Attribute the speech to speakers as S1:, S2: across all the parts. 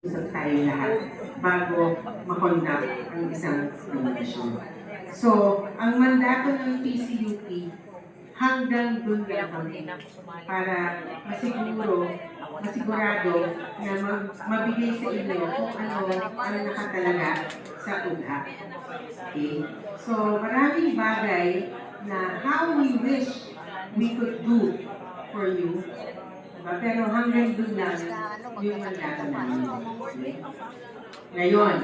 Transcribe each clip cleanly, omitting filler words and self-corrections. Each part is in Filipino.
S1: sa tayo lahat bago makonduct ang isang nominasyon. So, ang mandato ng PCUP hanggang doon lang kami para masigurado na mabigay sa inyo kung ano ang nakatalaga sa UNA. Okay? So, maraming bagay na how we wish we could do for you. Diba? Pero hanggang doon lang yung mandato namin. Okay? Ngayon,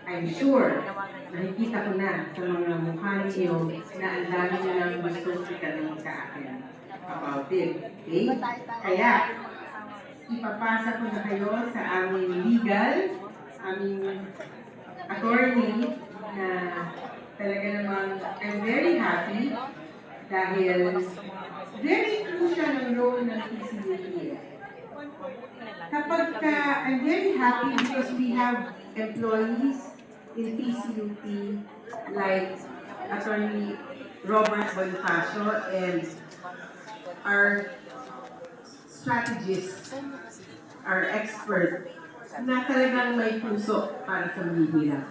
S1: I'm sure nakikita ko na sa mga mukha ninyo na ang dami nyo lang gusto itanong sa akin about it. Okay? Kaya, ipapasa ko na kayo sa aming legal, aming attorney na talaga namang I'm very happy dahil very crucial ang role ng PCUP. I'm very happy because we have employees in PCUP like Attorney Robert Bonifacio and our strategist, our expert, na talagang may puso para sa Manila.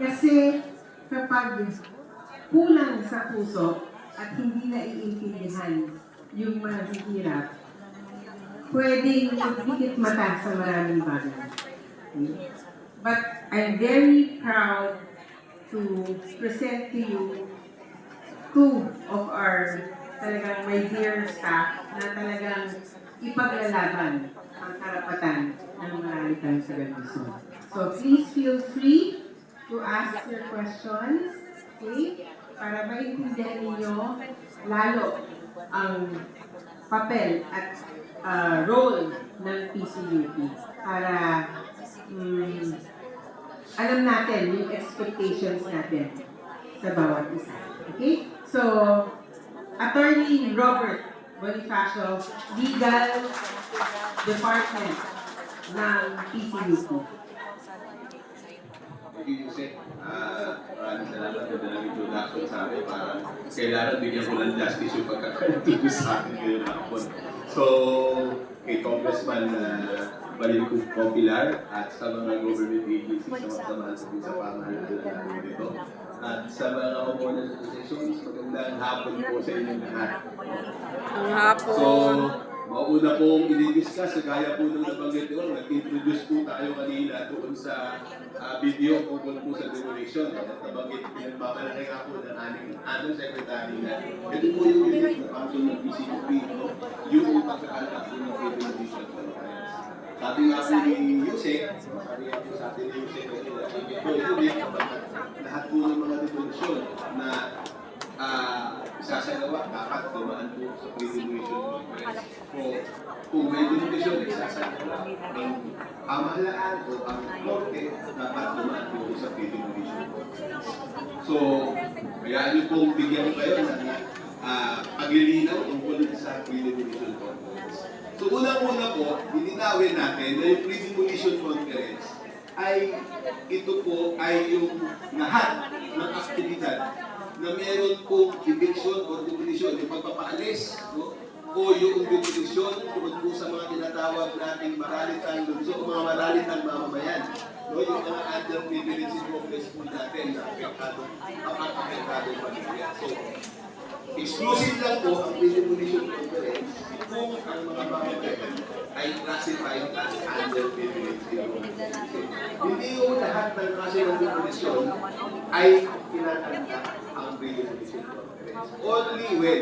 S1: Kasi kapag kulang sa puso at hindi naiintindihan yung mahihirap, pwedeng higit mata sa maraming bagay. But I'm very proud to present to you two of our talagang my dear staff na talagang ipaglalaban ang karapatan ng Maralitang sa Luzon. So please feel free to ask your questions, okay? Para maintindihan ninyo lalo ang papel at role ng PCUP para alam natin yung expectations natin sa bawat isa. Okay? So, Attorney Robert Bonifacio, Legal Department ng PCUP.
S2: Maraming salamat na dalang introduction sa akin para kailangan bigyan ko ng justice yung pagkakaintindi sa akin ngayon hapon. So, kay Congressman Balico Popular at sa mga government agencies na magdamahan sa pamahalaan natin dito. At sa mga homeowners associations, magandang hapon po sa inyo lahat.
S3: Ang hapon.
S2: So, mauna pong i-discuss, gaya po nung nabanggit ko, nag-introduce po tayo kanina doon sa video tungkol po sa demolition. At nabanggit, pinagmamalaki nga po ng ating secretary na ito po yung unit na function ng PCUP, yung pagkakalap po ng demolition. Sabi nga po ni Yusek, sabi nga po sa atin ni Yusek, lahat po ng mga demolition na isasagawa, dapat dumaan po sa pre-demolition conference. So, kung may demolition, isasagawa ng pamahalaan o ang korte, dapat dumaan po sa pre-demolition conference. So, kaya nyo pong bigyan kayo ng paglilinaw tungkol sa pre-demolition conference. So, unang-una po, ininawin natin na yung pre-demolition conference ay ito po ay yung lahat ng aktibidad na meron pong eviction o demolition, yung pagpapaalis, no? O yung demolition tungkol po sa mga tinatawag nating maralitang lungsod o mga maralitang mamamayan. No? Yung mga underprivileged progress po natin na apektado pamilya. So, exclusive lang po ang demolition conference kung ang mga mamamayan ay classified as underprivileged. Hindi yung lahat ng kaso ng demolition ay tinatanggap ang pre-demolition conference. Only when